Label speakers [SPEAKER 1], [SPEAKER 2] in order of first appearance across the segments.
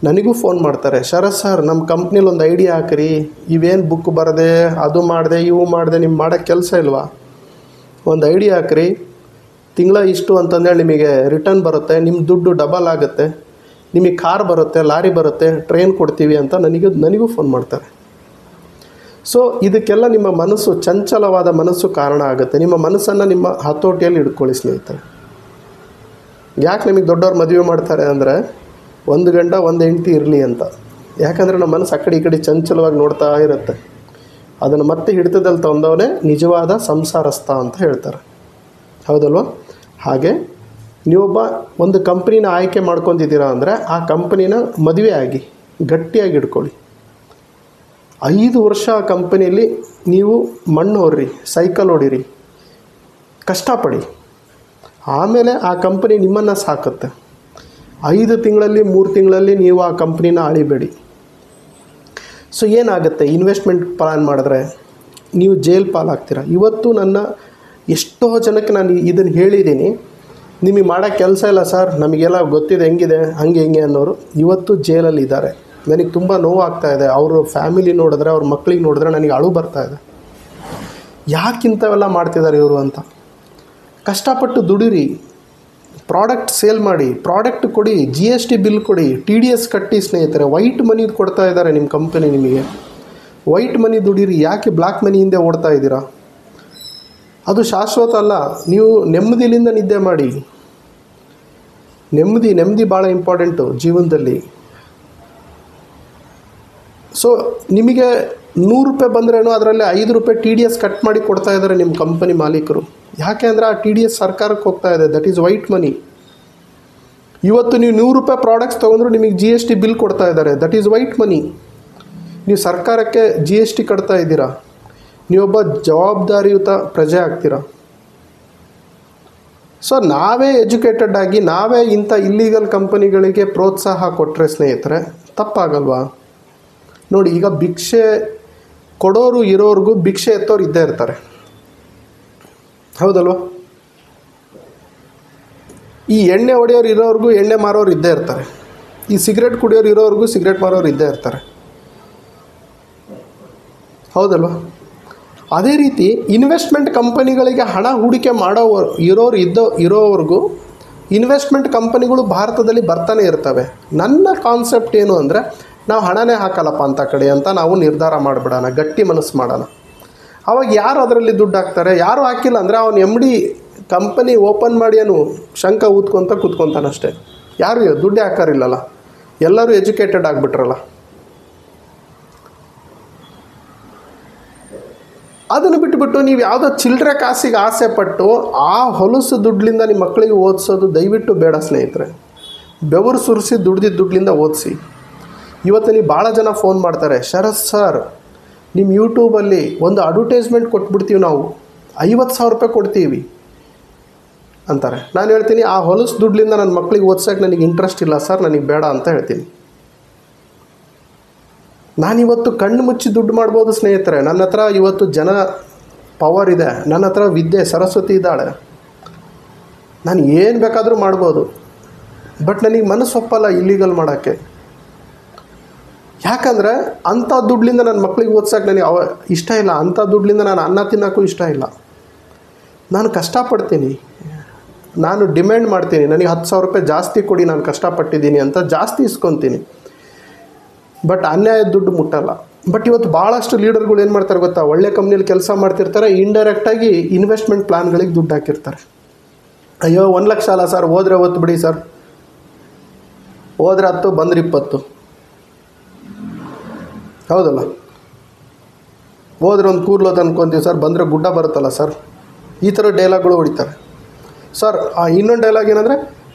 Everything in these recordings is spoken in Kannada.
[SPEAKER 1] ನನಗೂ ಫೋನ್ ಮಾಡ್ತಾರೆ, ಶರತ್ ಸರ್ ನಮ್ಮ ಕಂಪ್ನಿಲಿ ಒಂದು ಐಡಿಯಾ ಹಾಕಿರಿ, ಇವೇನು ಬುಕ್ ಬರದೆ ಅದು ಮಾಡಿದೆ ಇವು ಮಾಡಿದೆ, ನಿಮ್ಮ ಮಾಡೋಕ್ಕೆ ಕೆಲಸ ಇಲ್ವಾ, ಒಂದು ಐಡಿಯಾ ಹಾಕಿರಿ, ತಿಂಗಳ ಇಷ್ಟು ಅಂತಂದೇಳಿ ನಿಮಗೆ ರಿಟರ್ನ್ ಬರುತ್ತೆ, ನಿಮ್ಮ ದುಡ್ಡು ಡಬಲ್ ಆಗುತ್ತೆ, ನಿಮಗೆ ಕಾರ್ ಬರುತ್ತೆ, ಲಾರಿ ಬರುತ್ತೆ, ಟ್ರೈನ್ ಕೊಡ್ತೀವಿ ಅಂತ ನನಗೂ ಫೋನ್ ಮಾಡ್ತಾರೆ. ಸೊ ಇದಕ್ಕೆಲ್ಲ ನಿಮ್ಮ ಮನಸ್ಸು, ಚಂಚಲವಾದ ಮನಸ್ಸು ಕಾರಣ ಆಗುತ್ತೆ. ನಿಮ್ಮ ಮನಸ್ಸನ್ನು ನಿಮ್ಮ ಹತೋಟಿಯಲ್ಲಿ ಇಟ್ಕೊಳ್ಳಿ ಸ್ನೇಹಿತರೆ. ಯಾಕೆ ನಿಮಗೆ ದೊಡ್ಡವ್ರು ಮದುವೆ ಮಾಡ್ತಾರೆ ಅಂದರೆ ಒಂದು ಗಂಡ ಒಂದು ಹೆಂಡತಿ ಇರಲಿ ಅಂತ. ಯಾಕಂದರೆ ನಮ್ಮ ಮನಸ್ಸು ಆ ಕಡೆ ಈ ಕಡೆ ಚಂಚಲವಾಗಿ ನೋಡ್ತಾ ಇರುತ್ತೆ. ಅದನ್ನು ಮತ್ತೆ ಹಿಡಿತದಲ್ಲಿ ತಂದವನೇ ನಿಜವಾದ ಸಂಸಾರಸ್ಥ ಅಂತ ಹೇಳ್ತಾರೆ, ಹೌದಲ್ವ? ಹಾಗೆ ನೀವೊಬ್ಬ ಒಂದು ಕಂಪ್ನಿನ ಆಯ್ಕೆ ಮಾಡ್ಕೊತಿದ್ದೀರಾ ಅಂದರೆ ಆ ಕಂಪ್ನಿನ ಮದುವೆ ಆಗಿ ಗಟ್ಟಿಯಾಗಿ ಇಟ್ಕೊಳ್ಳಿ. 5 ವರ್ಷ ಆ ಕಂಪನಿಯಲ್ಲಿ ನೀವು ಮಣ್ಣು ಹೊರ್ರಿ, ಸೈಕಲ್ ಹೊಡಿರಿ, ಕಷ್ಟಪಡಿ. ಆಮೇಲೆ ಆ ಕಂಪನಿ ನಿಮ್ಮನ್ನು ಸಾಕುತ್ತೆ. 5 ತಿಂಗಳಲ್ಲಿ 3 ತಿಂಗಳಲ್ಲಿ ನೀವು ಆ ಕಂಪ್ನಿನ ಅಳಿಬೇಡಿ. ಸೊ ಏನಾಗುತ್ತೆ, ಇನ್ವೆಸ್ಟ್ಮೆಂಟ್ ಪ್ಲಾನ್ ಮಾಡಿದ್ರೆ ನೀವು ಜೈಲ್ ಪಾಲಾಗ್ತೀರ. ಇವತ್ತು ಎಷ್ಟೋ ಜನಕ್ಕೆ ನಾನು ಇದನ್ನು ಹೇಳಿದ್ದೀನಿ, ನಿಮಗೆ ಮಾಡೋಕ್ಕೆ ಕೆಲಸ ಇಲ್ಲ ಸರ್, ನಮಗೆಲ್ಲ ಗೊತ್ತಿದೆ ಹೆಂಗಿದೆ ಹಂಗೆ ಹಿಂಗೆ ಅನ್ನೋರು ಇವತ್ತು ಜೈಲಲ್ಲಿ ಇದ್ದಾರೆ. ನನಗೆ ತುಂಬ ನೋವಾಗ್ತಾಯಿದೆ. ಅವರು ಫ್ಯಾಮಿಲಿ ನೋಡಿದ್ರೆ, ಅವ್ರ ಮಕ್ಕಳಿಗೆ ನೋಡಿದ್ರೆ ನನಗೆ ಅಳು ಬರ್ತಾಯಿದೆ. ಯಾಕಿಂಥವೆಲ್ಲ ಮಾಡ್ತಿದ್ದಾರೆ ಇವರು ಅಂತ. ಕಷ್ಟಪಟ್ಟು ದುಡಿರಿ, ಪ್ರಾಡಕ್ಟ್ ಸೇಲ್ ಮಾಡಿ, ಪ್ರಾಡಕ್ಟ್ ಕೊಡಿ, GST ಬಿಲ್ ಕೊಡಿ, TDS ಕಟ್ಟಿ ಸ್ನೇಹಿತರೆ. ವೈಟ್ ಮನಿ ಕೊಡ್ತಾ ಇದ್ದಾರೆ ನಿಮ್ಮ ಕಂಪನಿ ನಿಮಗೆ. ವೈಟ್ ಮನಿ ದುಡೀರಿ, ಯಾಕೆ ಬ್ಲ್ಯಾಕ್ ಮನಿ ಹಿಂದೆ ಓಡ್ತಾ ಇದ್ದೀರಾ? ಅದು ಶಾಶ್ವತ ಅಲ್ಲ. ನೀವು ನೆಮ್ಮದಿಲಿಂದ ನಿದ್ದೆ ಮಾಡಿ. ನೆಮ್ಮದಿ ಭಾಳ ಇಂಪಾರ್ಟೆಂಟು ಜೀವನದಲ್ಲಿ. ಸೊ ನಿಮಗೆ 100 ರೂಪಾಯಿ ಬಂದ್ರೇನೋ ಅದರಲ್ಲಿ 5 ರೂಪಾಯಿ TDS ಕಟ್ ಮಾಡಿ ಕೊಡ್ತಾ ಇದ್ದಾರೆ ನಿಮ್ಮ ಕಂಪನಿ ಮಾಲೀಕರು. ಯಾಕೆ ಅಂದರೆ ಆ TDS ಸರ್ಕಾರಕ್ಕೆ ಹೋಗ್ತಾ ಇದೆ. ದಟ್ ಈಸ್ ವೈಟ್ ಮನಿ. ಇವತ್ತು ನೀವು 100 ರೂಪಾಯಿ ಪ್ರಾಡಕ್ಟ್ಸ್ ತೊಗೊಂಡ್ರು ನಿಮಗೆ GST ಬಿಲ್ ಕೊಡ್ತಾ ಇದ್ದಾರೆ. ದಟ್ ಈಸ್ ವೈಟ್ ಮನಿ. ನೀವು ಸರ್ಕಾರಕ್ಕೆ GST ಕಟ್ತಾ ಇದ್ದೀರಾ. ನೀವೊಬ್ಬ ಜವಾಬ್ದಾರಿಯುತ ಪ್ರಜೆ ಆಗ್ತೀರಾ. ಸೊ ನಾವೇ ಎಜುಕೇಟೆಡ್ ಆಗಿ ನಾವೇ ಇಂಥ ಇಲ್ಲೀಗಲ್ ಕಂಪನಿಗಳಿಗೆ ಪ್ರೋತ್ಸಾಹ ಕೊಟ್ಟರೆ ಸ್ನೇಹಿತರೆ ತಪ್ಪಾಗಲ್ವಾ? ನೋಡಿ, ಈಗ ಭಿಕ್ಷೆ ಕೊಡೋರು ಇರೋರಿಗೂ ಭಿಕ್ಷೆ ಎತ್ತೋರು ಇದ್ದೇ ಇರ್ತಾರೆ, ಹೌದಲ್ವ? ಈ ಎಣ್ಣೆ ಹೊಡೆಯೋರು ಇರೋರಿಗೂ ಎಣ್ಣೆ ಮಾರೋರು ಇದ್ದೇ ಇರ್ತಾರೆ. ಈ ಸಿಗರೇಟ್ ಕುಡಿಯೋರು ಇರೋರಿಗೂ ಸಿಗರೇಟ್ ಮಾರೋರು ಇದ್ದೇ ಇರ್ತಾರೆ, ಹೌದಲ್ವ? ಅದೇ ರೀತಿ ಇನ್ವೆಸ್ಟ್ಮೆಂಟ್ ಕಂಪನಿಗಳಿಗೆ ಹಣ ಹೂಡಿಕೆ ಇರೋವರೆಗೂ ಇನ್ವೆಸ್ಟ್ಮೆಂಟ್ ಕಂಪನಿಗಳು ಭಾರತದಲ್ಲಿ ಬರ್ತಾನೆ ಇರ್ತವೆ. ನನ್ನ ಕಾನ್ಸೆಪ್ಟ್ ಏನು ಅಂದರೆ, ನಾವು ಹಣನೇ ಹಾಕಲ್ಲಪ್ಪ ಅಂತ ಕಡೆ ಅಂತ ನಾವು ನಿರ್ಧಾರ ಮಾಡಿಬಿಡೋಣ, ಗಟ್ಟಿ ಮನಸ್ಸು ಮಾಡೋಣ. ಅವಾಗ ಯಾರು ಅದರಲ್ಲಿ ದುಡ್ಡು ಹಾಕ್ತಾರೆ? ಯಾರು ಹಾಕಿಲ್ಲ ಅಂದರೆ ಅವನು MD ಕಂಪನಿ ಓಪನ್ ಮಾಡಿ ಅವನು ಶಂಕ ಕೂತ್ಕೊತಾನಷ್ಟೇ. ಯಾರು ದುಡ್ಡೇ ಹಾಕಾರಿಲ್ಲಲ್ಲ, ಎಲ್ಲರೂ ಎಜುಕೇಟೆಡ್ ಆಗಿಬಿಟ್ರಲ್ಲ. ಅದನ್ನು ಬಿಟ್ಟುಬಿಟ್ಟು ನೀವು ಯಾವುದೋ ಚಿಲ್ಲರೆ ಕಾಸಿಗೆ ಆಸೆ ಪಟ್ಟು ಆ ಹೊಲಸು ದುಡ್ಲಿಂದ ನಿಮ್ಮ ಮಕ್ಕಳಿಗೆ ಓದಿಸೋದು ದಯವಿಟ್ಟು ಬೇಡ ಸ್ನೇಹಿತರೆ. ಬೆವರು ಸುರಿಸಿ ದುಡ್ದಿದ್ದ ದುಡ್ಲಿಂದ ಓದಿಸಿ. ಇವತ್ತು ನೀವು ಭಾಳ ಜನ ಫೋನ್ ಮಾಡ್ತಾರೆ, ಶರತ್ ಸರ್ ನಿಮ್ಮ ಯೂಟ್ಯೂಬಲ್ಲಿ ಒಂದು ಅಡ್ವರ್ಟೈಸ್ಮೆಂಟ್ ಕೊಟ್ಬಿಡ್ತೀವಿ, ನಾವು 50,000 ರೂಪಾಯಿ ಕೊಡ್ತೀವಿ ಅಂತಾರೆ. ನಾನು ಹೇಳ್ತೀನಿ, ಆ ಹೊಲಸು ದುಡ್ಲಿಂದ ನನ್ನ ಮಕ್ಕಳಿಗೆ ಓದ್ಸೋಕ್ಕೆ ನನಗೆ ಇಂಟ್ರೆಸ್ಟ್ ಇಲ್ಲ ಸರ್, ನನಗೆ ಬೇಡ ಅಂತ ಹೇಳ್ತೀನಿ. ನಾನಿವತ್ತು ಕಣ್ಣು ಮುಚ್ಚಿ ದುಡ್ಡು ಮಾಡ್ಬೋದು ಸ್ನೇಹಿತರೆ. ನನ್ನ ಹತ್ರ ಇವತ್ತು ಜನ ಪವರ್ ಇದೆ, ನನ್ನ ಹತ್ರ ವಿದ್ಯೆ ಸರಸ್ವತಿ ಇದ್ದಾಳೆ, ನಾನು ಏನು ಬೇಕಾದರೂ ಮಾಡ್ಬೋದು. ಬಟ್ ನನಗೆ ಮನಸ್ಸು ಒಪ್ಪಲ್ಲ ಇಲ್ಲೀಗಲ್ ಮಾಡೋಕ್ಕೆ. ಯಾಕಂದರೆ ಅಂಥ ದುಡ್ಲಿಂದ ನನ್ನ ಮಕ್ಕಳಿಗೆ ಓದ್ಸೋಕ್ಕೆ ನನಗೆ ಇಷ್ಟ ಇಲ್ಲ. ಅಂಥ ದುಡ್ಲಿಂದ ನಾನು ಅನ್ನ ತಿನ್ನೋಕ್ಕೂ ಇಷ್ಟ ಇಲ್ಲ. ನಾನು ಕಷ್ಟಪಡ್ತೀನಿ, ನಾನು ಡಿಮ್ಯಾಂಡ್ ಮಾಡ್ತೀನಿ, ನನಗೆ 10,000 ರೂಪಾಯಿ ಜಾಸ್ತಿ ಕೊಡಿ, ನಾನು ಕಷ್ಟಪಟ್ಟಿದ್ದೀನಿ ಅಂತ ಜಾಸ್ತಿ ಇಸ್ಕೊತೀನಿ. ಬಟ್ ಅನ್ಯಾಯದ ದುಡ್ಡು ಮುಟ್ಟಲ್ಲ. ಬಟ್ ಇವತ್ತು ಭಾಳಷ್ಟು ಲೀಡರ್ಗಳು ಏನು ಮಾಡ್ತಾರೆ ಗೊತ್ತಾ, ಒಳ್ಳೆ ಕಂಪ್ನಿಯಲ್ಲಿ ಕೆಲಸ ಮಾಡ್ತಿರ್ತಾರೆ, ಇಂಡೈರೆಕ್ಟಾಗಿ ಇನ್ವೆಸ್ಟ್ಮೆಂಟ್ ಪ್ಲಾನ್ಗಳಿಗೆ ದುಡ್ಡು ಹಾಕಿರ್ತಾರೆ. ಅಯ್ಯೋ 1 ಲಕ್ಷ ಅಲ್ಲ ಸರ್, ಹೋದರೆ ಹೊತ್ತು ಬಿಡಿ ಸರ್, ಹೋದರೆ 10 ಬಂದರೆ 20, ಹೌದಲ್ಲ? ಹೋದ್ರೆ ಒಂದು ಕೂರ್ಲೋದು ಅನ್ಕೊತೀವಿ ಸರ್, ಬಂದರೆ ಗುಡ್ಡ ಬರುತ್ತಲ್ಲ ಸರ್, ಈ ಥರ ಡೈಲಾಗ್ಗಳು ಹೊಡಿತಾರೆ ಸರ್. ಇನ್ನೊಂದು ಡೈಲಾಗ್ ಏನಂದರೆ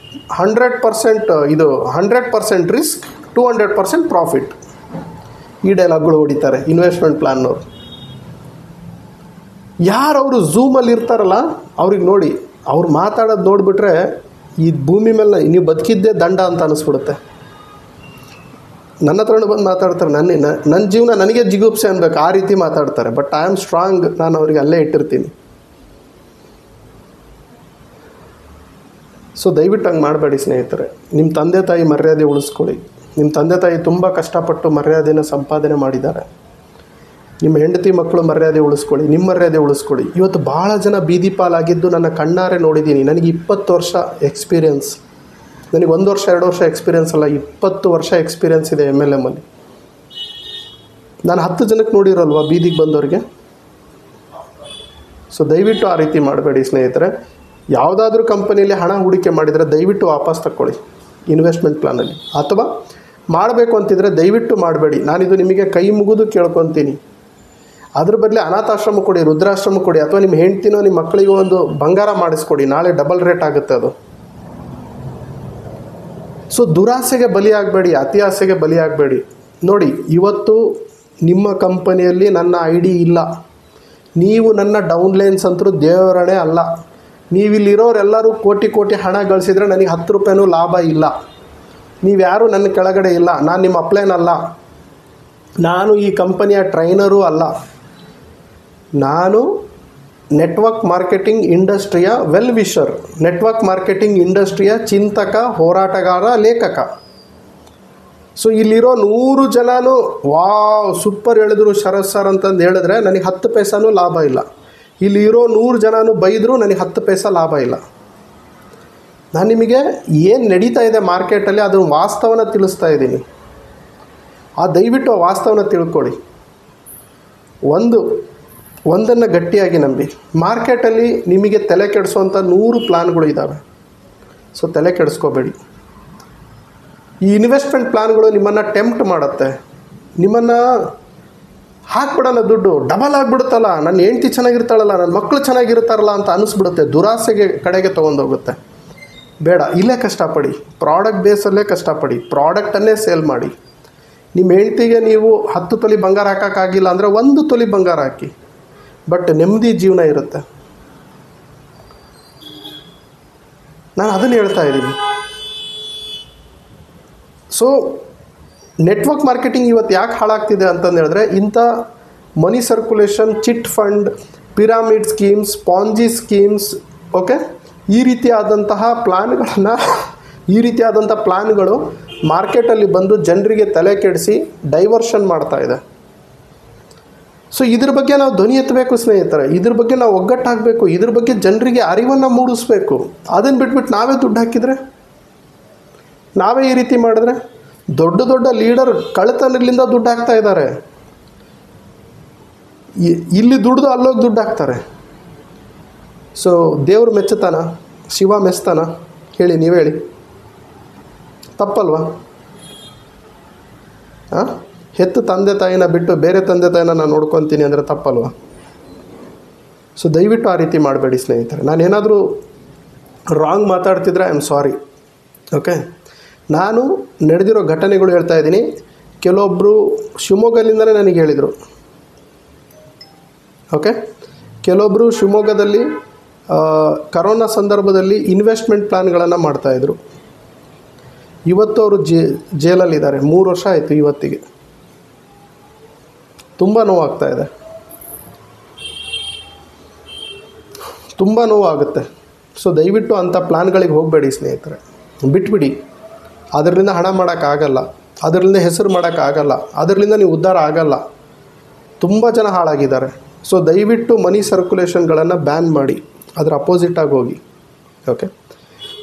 [SPEAKER 1] 100% ಇದು 100% ರಿಸ್ಕ್ 200% ಪ್ರಾಫಿಟ್. ಈ ಡೈಲಾಗ್ಗಳು ಹೊಡಿತಾರೆ ಇನ್ವೆಸ್ಟ್ಮೆಂಟ್ ಪ್ಲಾನ್ನವರು. ಯಾರು ಅವರು ಝೂಮಲ್ಲಿ ಇರ್ತಾರಲ್ಲ ಅವ್ರಿಗೆ ನೋಡಿ, ಅವ್ರು ಮಾತಾಡೋದು ನೋಡಿಬಿಟ್ರೆ ಈ ಭೂಮಿ ಮೇಲೆ ನೀವು ಬದುಕಿದ್ದೇ ದಂಡ ಅಂತ ಅನ್ನಿಸ್ಬಿಡುತ್ತೆ. ನನ್ನ ಹತ್ರನೂ ಬಂದು ಮಾತಾಡ್ತಾರೆ, ನನ್ನ ಜೀವನ ನನಗೆ ಜಿಗುಪ್ಸೆ ಅನ್ಬೇಕು, ಆ ರೀತಿ ಮಾತಾಡ್ತಾರೆ. ಬಟ್ ಐ ಆಮ್ ಸ್ಟ್ರಾಂಗ್, ನಾನು ಅವರಿಗೆ ಅಲ್ಲೇ ಇಟ್ಟಿರ್ತೀನಿ. ಸೊ ದಯವಿಟ್ಟು ಹಂಗೆ ಮಾಡಬೇಡಿ ಸ್ನೇಹಿತರೆ. ನಿಮ್ಮ ತಂದೆ ತಾಯಿ ಮರ್ಯಾದೆ ಉಳಿಸ್ಕೊಳ್ಳಿ. ನಿಮ್ಮ ತಂದೆ ತಾಯಿ ತುಂಬ ಕಷ್ಟಪಟ್ಟು ಮರ್ಯಾದೆನ ಸಂಪಾದನೆ ಮಾಡಿದ್ದಾರೆ. ನಿಮ್ಮ ಹೆಂಡತಿ ಮಕ್ಕಳು ಮರ್ಯಾದೆ ಉಳಿಸ್ಕೊಳ್ಳಿ, ನಿಮ್ಮ ಮರ್ಯಾದೆ ಉಳಿಸ್ಕೊಳ್ಳಿ. ಇವತ್ತು ಭಾಳ ಜನ ಬೀದಿ ಪಾಲಾಗಿದ್ದು ನನ್ನ ಕಣ್ಣಾರೆ ನೋಡಿದ್ದೀನಿ. ನನಗೆ 20 ವರ್ಷ ಎಕ್ಸ್ಪೀರಿಯನ್ಸ್. ನನಗೆ 1 ವರ್ಷ 2 ವರ್ಷ ಎಕ್ಸ್ಪೀರಿಯನ್ಸ್ ಅಲ್ಲ, 20 ವರ್ಷ ಎಕ್ಸ್ಪೀರಿಯನ್ಸ್ ಇದೆ MLM ಅಲ್ಲಿ. ನಾನು 10 ಜನಕ್ಕೆ ನೋಡಿರಲ್ವ ಬೀದಿಗೆ ಬಂದವ್ರಿಗೆ. ಸೊ ದಯವಿಟ್ಟು ಆ ರೀತಿ ಮಾಡಬೇಡಿ ಸ್ನೇಹಿತರೆ. ಯಾವುದಾದ್ರೂ ಕಂಪನಿಯಲ್ಲಿ ಹಣ ಹೂಡಿಕೆ ಮಾಡಿದರೆ ದಯವಿಟ್ಟು ವಾಪಸ್ ತಗೊಳ್ಳಿ ಇನ್ವೆಸ್ಟ್ಮೆಂಟ್ ಪ್ಲಾನಲ್ಲಿ. ಅಥವಾ ಮಾಡಬೇಕು ಅಂತಿದ್ರೆ ದಯವಿಟ್ಟು ಮಾಡಬೇಡಿ. ನಾನಿದು ನಿಮಗೆ ಕೈ ಮುಗಿದು ಕೇಳ್ಕೊತೀನಿ. ಅದ್ರ ಬದಲು ಅನಾಥಾಶ್ರಮ ಕೊಡಿ, ವೃದ್ಧಾಶ್ರಮ ಕೊಡಿ, ಅಥವಾ ನಿಮ್ಮ ಹೆಂಡ್ತಿನೋ ನಿಮ್ಮ ಮಕ್ಕಳಿಗೂ ಒಂದು ಬಂಗಾರ ಮಾಡಿಸ್ಕೊಡಿ. ನಾಳೆ ಡಬಲ್ ರೇಟ್ ಆಗುತ್ತೆ ಅದು. ಸೊ ದುರಾಸೆಗೆ ಬಲಿಯಾಗಬೇಡಿ, ಅತಿ ಆಸೆಗೆ ಬಲಿಯಾಗಬೇಡಿ. ನೋಡಿ, ಇವತ್ತು ನಿಮ್ಮ ಕಂಪನಿಯಲ್ಲಿ ನನ್ನ ID ಇಲ್ಲ, ನೀವು ನನ್ನ ಡೌನ್ಲೈನ್ಸ್ ಅಂತರೂ ದೇವರಣೆ ಅಲ್ಲ. ನೀವಿಲ್ಲಿರೋರೆಲ್ಲರೂ ಕೋಟಿ ಕೋಟಿ ಹಣ ಗಳಿಸಿದರೆ ನನಗೆ 10 ರೂಪಾಯಿನೂ ಲಾಭ ಇಲ್ಲ. ನೀವ್ಯಾರೂ ನನ್ನ ಕೆಳಗಡೆ ಇಲ್ಲ. ನಾನು ನಿಮ್ಮ ಅಪ್ಲೈನ್ ಅಲ್ಲ, ನಾನು ಈ ಕಂಪನಿಯ ಟ್ರೈನರೂ ಅಲ್ಲ. ನಾನು ನೆಟ್ವರ್ಕ್ ಮಾರ್ಕೆಟಿಂಗ್ ಇಂಡಸ್ಟ್ರಿಯ ವೆಲ್ ವಿಷರ್, ನೆಟ್ವರ್ಕ್ ಮಾರ್ಕೆಟಿಂಗ್ ಇಂಡಸ್ಟ್ರಿಯ ಚಿಂತಕ, ಹೋರಾಟಗಾರ, ಲೇಖಕ. ಸೊ ಇಲ್ಲಿರೋ 100 ಜನನೂ ವಾವ್ ಸೂಪರ್ ಹೇಳಿದ್ರು ಶರತ್ ಸರ್ ಅಂತಂದು ಹೇಳಿದ್ರೆ ನನಗೆ 10 ಪೈಸಾನೂ ಲಾಭ ಇಲ್ಲ. ಇಲ್ಲಿರೋ 100 ಜನನೂ ಬೈದರೂ ನನಗೆ 10 ಪೈಸಾ ಲಾಭ ಇಲ್ಲ. ನಾನು ನಿಮಗೆ ಏನು ನಡೀತಾ ಇದೆ ಮಾರ್ಕೆಟಲ್ಲಿ ಅದರ ವಾಸ್ತವನ ತಿಳಿಸ್ತಾ ಇದ್ದೀನಿ. ದಯವಿಟ್ಟು ಆ ವಾಸ್ತವನ ತಿಳ್ಕೊಳ್ಳಿ. ಒಂದನ್ನು ಗಟ್ಟಿಯಾಗಿ ನಂಬಿ. ಮಾರ್ಕೆಟಲ್ಲಿ ನಿಮಗೆ ತಲೆ ಕೆಡಿಸೋವಂಥ 100 ಪ್ಲಾನ್ಗಳು ಇದ್ದಾವೆ. ಸೊ ತಲೆ ಕೆಡಿಸ್ಕೋಬೇಡಿ. ಈ ಇನ್ವೆಸ್ಟ್ಮೆಂಟ್ ಪ್ಲಾನ್ಗಳು ನಿಮ್ಮನ್ನು ಟೆಂಪ್ಟ್ ಮಾಡುತ್ತೆ. ನಿಮ್ಮನ್ನು ಹಾಕ್ಬಿಡೋಣ, ದುಡ್ಡು ಡಬಲ್ ಆಗಿಬಿಡುತ್ತಲ್ಲ, ನನ್ನ ಹೆಂಡ್ತಿ ಚೆನ್ನಾಗಿರ್ತಾಳಲ್ಲ, ನನ್ನ ಮಕ್ಕಳು ಚೆನ್ನಾಗಿರ್ತಾರಲ್ಲ ಅಂತ ಅನಿಸ್ಬಿಡುತ್ತೆ. ದುರಾಸೆಗೆ ಕಡೆಗೆ ತೊಗೊಂಡೋಗುತ್ತೆ. ಬೇಡ, ಇಲ್ಲೇ ಕಷ್ಟಪಡಿ. ಪ್ರಾಡಕ್ಟ್ ಬೇಸಲ್ಲೇ ಕಷ್ಟಪಡಿ. ಪ್ರಾಡಕ್ಟನ್ನೇ ಸೇಲ್ ಮಾಡಿ. ನಿಮ್ಮ ಹೆಂಡ್ತಿಗೆ ನೀವು 10 ತೊಲಿ ಬಂಗಾರ ಹಾಕೋಕ್ಕಾಗಿಲ್ಲ ಅಂದರೆ 1 ತೊಲಿ ಬಂಗಾರ ಹಾಕಿ. ಬಟ್ ನೆಮ್ಮದಿ ಜೀವನ ಇರುತ್ತೆ. ನಾನು ಅದನ್ನು ಹೇಳ್ತಾ ಇದ್ದೀನಿ. ಸೊ ನೆಟ್ವರ್ಕ್ ಮಾರ್ಕೆಟಿಂಗ್ ಇವತ್ತು ಯಾಕೆ ಹಾಳಾಗ್ತಿದೆ ಅಂತಂದು ಹೇಳಿದ್ರೆ, ಇಂಥ money circulation, chit fund, pyramid schemes, Ponzi schemes, okay, ಈ ರೀತಿಯಾದಂತಹ ಪ್ಲಾನ್ಗಳು ಮಾರ್ಕೆಟಲ್ಲಿ ಬಂದು ಜನರಿಗೆ ತಲೆ ಕೆಡಿಸಿ ಡೈವರ್ಷನ್ ಮಾಡ್ತಾ ಇದೆ. ಸೊ ಇದ್ರ ಬಗ್ಗೆ ನಾವು ಧ್ವನಿ ಎತ್ತಬೇಕು ಸ್ನೇಹಿತರೆ. ಇದ್ರ ಬಗ್ಗೆ ನಾವು ಒಗ್ಗಟ್ಟಾಗಬೇಕು. ಇದ್ರ ಬಗ್ಗೆ ಜನರಿಗೆ ಅರಿವನ್ನು ಮೂಡಿಸ್ಬೇಕು. ಅದನ್ನು ಬಿಟ್ಬಿಟ್ಟು ನಾವೇ ದುಡ್ಡು ಹಾಕಿದರೆ, ನಾವೇ ಈ ರೀತಿ ಮಾಡಿದ್ರೆ, ದೊಡ್ಡ ದೊಡ್ಡ ಲೀಡರ್ ಕಳ್ಳತನದಿಂದ ದುಡ್ಡು ಹಾಕ್ತಾ ಇದ್ದಾರೆ. ಇಲ್ಲಿ ದುಡ್ದು ಅಲ್ಲೋಗಿ ದುಡ್ಡು ಹಾಕ್ತಾರೆ. ಸೊ ದೇವ್ರು ಮೆಚ್ಚುತ್ತಾನ? ಶಿವ ಮೆಚ್ತಾನ? ಹೇಳಿ, ನೀವು ಹೇಳಿ. ತಪ್ಪಲ್ವಾ? ಹೆತ್ತು ತಂದೆ ತಾಯಿನ ಬಿಟ್ಟು ಬೇರೆ ತಂದೆ ತಾಯಿನ ನಾನು ನೋಡ್ಕೊತೀನಿ ಅಂದರೆ ತಪ್ಪಲ್ವಾ? ಸೊ ದಯವಿಟ್ಟು ಆ ರೀತಿ ಮಾಡಬೇಡಿ ಸ್ನೇಹಿತರೆ. ನಾನೇನಾದರೂ ರಾಂಗ್ ಮಾತಾಡ್ತಿದ್ರೆ ಐ ಆಮ್ ಸಾರಿ. ಓಕೆ, ನಾನು ನಡೆದಿರೋ ಘಟನೆಗಳು ಹೇಳ್ತಾ ಇದ್ದೀನಿ. ಕೆಲವೊಬ್ಬರು ಶಿವಮೊಗ್ಗದಿಂದಲೇ ನನಗೆ ಹೇಳಿದರು. ಓಕೆ, ಕೆಲವೊಬ್ಬರು ಶಿವಮೊಗ್ಗದಲ್ಲಿ ಕರೋನಾ ಸಂದರ್ಭದಲ್ಲಿ ಇನ್ವೆಸ್ಟ್ಮೆಂಟ್ ಪ್ಲಾನ್ಗಳನ್ನು ಮಾಡ್ತಾಯಿದ್ರು. ಇವತ್ತು ಅವರು ಜೈಲಲ್ಲಿದ್ದಾರೆ. 3 ವರ್ಷ ಆಯಿತು ಇವತ್ತಿಗೆ. ತುಂಬ ನೋವಾಗ್ತಾ ಇದೆ, ತುಂಬ ನೋವಾಗುತ್ತೆ. ಸೊ ದಯವಿಟ್ಟು ಅಂಥ ಪ್ಲಾನ್ಗಳಿಗೆ ಹೋಗಬೇಡಿ ಸ್ನೇಹಿತರೆ. ಬಿಟ್ಬಿಡಿ. ಅದರಿಂದ ಹಣ ಮಾಡೋಕ್ಕಾಗಲ್ಲ, ಅದರಿಂದ ಹೆಸರು ಮಾಡೋಕ್ಕಾಗಲ್ಲ, ಅದರಿಂದ ನೀವು ಉದ್ಧಾರ ಆಗಲ್ಲ. ತುಂಬ ಜನ ಹಾಳಾಗಿದ್ದಾರೆ. ಸೊ ದಯವಿಟ್ಟು ಮನಿ ಸರ್ಕ್ಯುಲೇಷನ್ಗಳನ್ನು ಬ್ಯಾನ್ ಮಾಡಿ, ಅದರ ಅಪೋಸಿಟಾಗಿ ಹೋಗಿ. ಓಕೆ,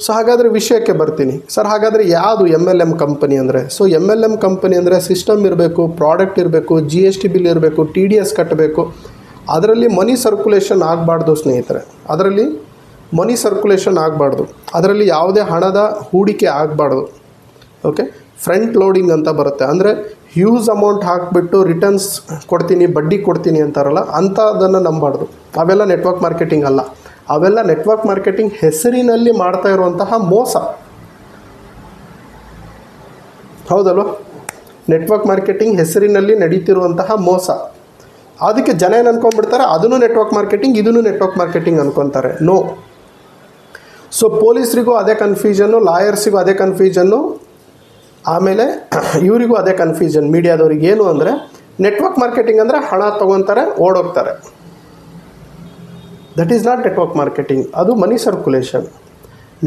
[SPEAKER 1] ಸೊ ಹಾಗಾದರೆ ವಿಷಯಕ್ಕೆ ಬರ್ತೀನಿ ಸರ್. ಹಾಗಾದರೆ ಯಾವುದು MLM ಕಂಪನಿ ಅಂದರೆ? ಸೊ MLM ಕಂಪನಿ ಅಂದರೆ ಸಿಸ್ಟಮ್ ಇರಬೇಕು, ಪ್ರಾಡಕ್ಟ್ ಇರಬೇಕು, GST ಬಿಲ್ ಇರಬೇಕು, TDS ಕಟ್ಟಬೇಕು. ಅದರಲ್ಲಿ ಮನಿ ಸರ್ಕ್ಯುಲೇಷನ್ ಆಗಬಾರ್ದು ಸ್ನೇಹಿತರೆ. ಅದರಲ್ಲಿ ಮನಿ ಸರ್ಕ್ಯುಲೇಷನ್ ಆಗಬಾರ್ದು. ಅದರಲ್ಲಿ ಯಾವುದೇ ಹಣದ ಹೂಡಿಕೆ ಆಗಬಾರ್ದು. ಓಕೆ, ಫ್ರಂಟ್ ಲೋಡಿಂಗ್ ಅಂತ ಬರುತ್ತೆ. ಅಂದರೆ ಹ್ಯೂಜ್ ಅಮೌಂಟ್ ಹಾಕಿಬಿಟ್ಟು ರಿಟರ್ನ್ಸ್ ಕೊಡ್ತೀನಿ, ಬಡ್ಡಿ ಕೊಡ್ತೀನಿ ಅಂತಾರಲ್ಲ, ಅಂಥದ್ದನ್ನು ನಂಬಾರ್ದು. ಅವೆಲ್ಲ ನೆಟ್ವರ್ಕ್ ಮಾರ್ಕೆಟಿಂಗ್ ಅಲ್ಲ. ಅವೆಲ್ಲ ನೆಟ್ವರ್ಕ್ ಮಾರ್ಕೆಟಿಂಗ್ ಹೆಸರಿನಲ್ಲಿ ಮಾಡ್ತಾ ಇರುವಂತಹ ಮೋಸ. ಹೌದಲ್ವ? ನೆಟ್ವರ್ಕ್ ಮಾರ್ಕೆಟಿಂಗ್ ಹೆಸರಿನಲ್ಲಿ ನಡೀತಿರುವಂತಹ ಮೋಸ. ಅದಕ್ಕೆ ಜನ ಏನು ಅನ್ಕೊಂಡ್ಬಿಡ್ತಾರೆ, ಅದನ್ನು ನೆಟ್ವರ್ಕ್ ಮಾರ್ಕೆಟಿಂಗ್, ಇದನ್ನು ನೆಟ್ವರ್ಕ್ ಮಾರ್ಕೆಟಿಂಗ್ ಅನ್ಕೊತಾರೆ. ನೋ. ಸೊ ಪೊಲೀಸರಿಗೂ ಅದೇ ಕನ್ಫ್ಯೂಷನ್ನು, ಲಾಯರ್ಸಿಗೂ ಅದೇ ಕನ್ಫ್ಯೂಷನ್ನು, ಆಮೇಲೆ ಇವರಿಗೂ ಅದೇ ಕನ್ಫ್ಯೂಷನ್, ಮೀಡಿಯಾದವ್ರಿಗೆ. ಏನು ಅಂದರೆ ನೆಟ್ವರ್ಕ್ ಮಾರ್ಕೆಟಿಂಗ್ ಅಂದರೆ ಹಣ ತೊಗೊತಾರೆ, ಓಡೋಗ್ತಾರೆ. That is not network marketing, ಅದು ಮನಿ ಸರ್ಕ್ಯುಲೇಷನ್.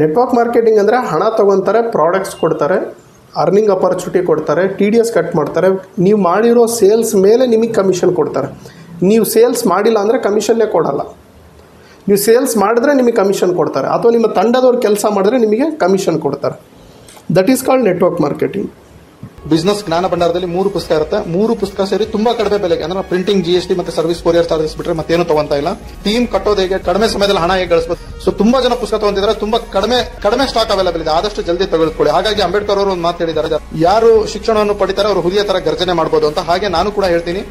[SPEAKER 1] ನೆಟ್ವರ್ಕ್ ಮಾರ್ಕೆಟಿಂಗ್ ಅಂದರೆ ಹಣ ತೊಗೊತಾರೆ, ಪ್ರಾಡಕ್ಟ್ಸ್ ಕೊಡ್ತಾರೆ, ಅರ್ನಿಂಗ್ ಅಪರ್ಚುನಿಟಿ ಕೊಡ್ತಾರೆ, TDS ಕಟ್ ಮಾಡ್ತಾರೆ. ನೀವು ಮಾಡಿರೋ ಸೇಲ್ಸ್ ಮೇಲೆ ನಿಮಗೆ ಕಮಿಷನ್ ಕೊಡ್ತಾರೆ. ನೀವು ಸೇಲ್ಸ್ ಮಾಡಿಲ್ಲ ಅಂದರೆ ಕಮಿಷನ್ನೇ ಕೊಡಲ್ಲ. ನೀವು ಸೇಲ್ಸ್ ಮಾಡಿದ್ರೆ ನಿಮಗೆ ಕಮಿಷನ್ ಕೊಡ್ತಾರೆ, ಅಥವಾ ನಿಮ್ಮ ತಂಡದವ್ರು ಕೆಲಸ ಮಾಡಿದ್ರೆ ನಿಮಗೆ ಕಮಿಷನ್ ಕೊಡ್ತಾರೆ. That is called network marketing.
[SPEAKER 2] Business ಜ್ಞಾನ ಭಂಡಾರದಲ್ಲಿ 3 ಪುಸ್ತಕ ಇರುತ್ತೆ. 3 ಪುಸ್ತಕ ಸೇರಿ ತುಂಬಾ ಕಡಿಮೆ ಬೆಲೆಗೆ, ಅಂದ್ರೆ ಪ್ರಿಂಟಿಂಗ್, GST ಮತ್ತೆ ಸರ್ವಿಸ್ ಕೊರಿಯರ್ ಚಾರ್ಜಸ್ ಬಿಟ್ರೆ ಮತ್ತೇನು ತಗೊಂತ ಇಲ್ಲ. ಟೀಮ್ ಕಟ್ಟೋದು ಹೇಗೆ, ಕಡಿಮೆ ಸಮಯದಲ್ಲಿ ಹಣ ಹೇಗೆ ಗಳಿಸಬಹುದು. ಸೊ ತುಂಬಾ ಜನ ಪುಸ್ತಕ ತಗೊಂತಿದ್ದಾರೆ, ತುಂಬಾ ಕಡಿಮೆ ಸ್ಟಾಕ್ ಅವೈಲೇಬಲ್ ಇದೆ, ಆದಷ್ಟು ಜಲ್ದಿ ತೆಗೆದುಕೊಳ್ಳಿ. ಹಾಗಾಗಿ ಅಂಬೇಡ್ಕರ್ ಅವರು ಒಂದು ಮಾತು ಹೇಳಿದ್ದಾರೆ, ಯಾರು ಶಿಕ್ಷಣವನ್ನು ಪಡಿತಾರೆ ಅವರು ಹುಲಿಯ ತರ ಗರ್ಜನೆ ಮಾಡಬಹುದು ಅಂತ. ಹಾಗೆ ನಾನು ಕೂಡ ಹೇಳ್ತೀನಿ,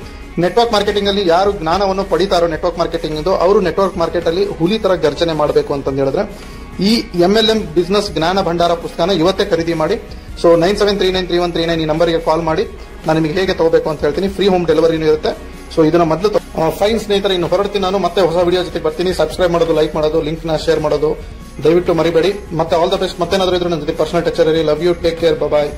[SPEAKER 2] ನೆಟ್ವರ್ಕ್ ಮಾರ್ಕೆಟಿಂಗ್ ಅಲ್ಲಿ ಯಾರು ಜ್ಞಾನವನ್ನು ಪಡಿತಾರೋ ನೆಟ್ವರ್ಕ್ ಮಾರ್ಕೆಟಿಂಗ್ ಅವರು ನೆಟ್ವರ್ಕ್ ಮಾರ್ಕೆಟ್ ಅಲ್ಲಿ ಹುಲಿ ತರ ಗರ್ಜನೆ ಮಾಡಬೇಕು ಅಂತ ಹೇಳಿದ್ರೆ ಈ MLM ಬಿಸ್ನೆಸ್ ಜ್ಞಾನ ಭಂಡಾರ ಪುಸ್ತಕನ ಇವತ್ತೇ ಖರೀದಿ ಮಾಡಿ. ಸೊ 97393139 ಈ ನಂಬರ್ಗೆ ಕಾಲ್ ಮಾಡಿ, ನಾನು ನಿಮಗೆ ಹೇಗೆ ತಗೋಬೇಕು ಅಂತ ಹೇಳ್ತೀನಿ. ಫ್ರೀ ಹೋಮ್ ಡೆಲಿವರಿನೂ ಇರುತ್ತೆ. ಸೊ ಇದನ್ನ ಮೊದಲು ಫೈನ್ ಸ್ನೇಹಿತರೆ, ಇನ್ನು ಹೊರಡ್ತೀನಿ ನಾನು. ಮತ್ತೆ ಹೊಸ ವಿಡಿಯೋ ಜೊತೆ ಬರ್ತೀನಿ. ಸಬ್ಸ್ಕ್ರೈಬ್ ಮಾಡೋದು, ಲೈಕ್ ಮಾಡೋದು, ಲಿಂಕ್ ನ ಶೇರ್ ಮಾಡೋದು ದಯವಿಟ್ಟು ಮರಿಬೇಡಿ. ಮತ್ತೆ ಆಲ್ ದ ಬೆಸ್ಟ್. ಮತ್ತೇನಾದ್ರೂ ಇದ್ರೆ ನನ್ನ ಜೊತೆ ಪರ್ಸನಲ್ ಟಚ್ ಇರಿ. Love you, take care, bye.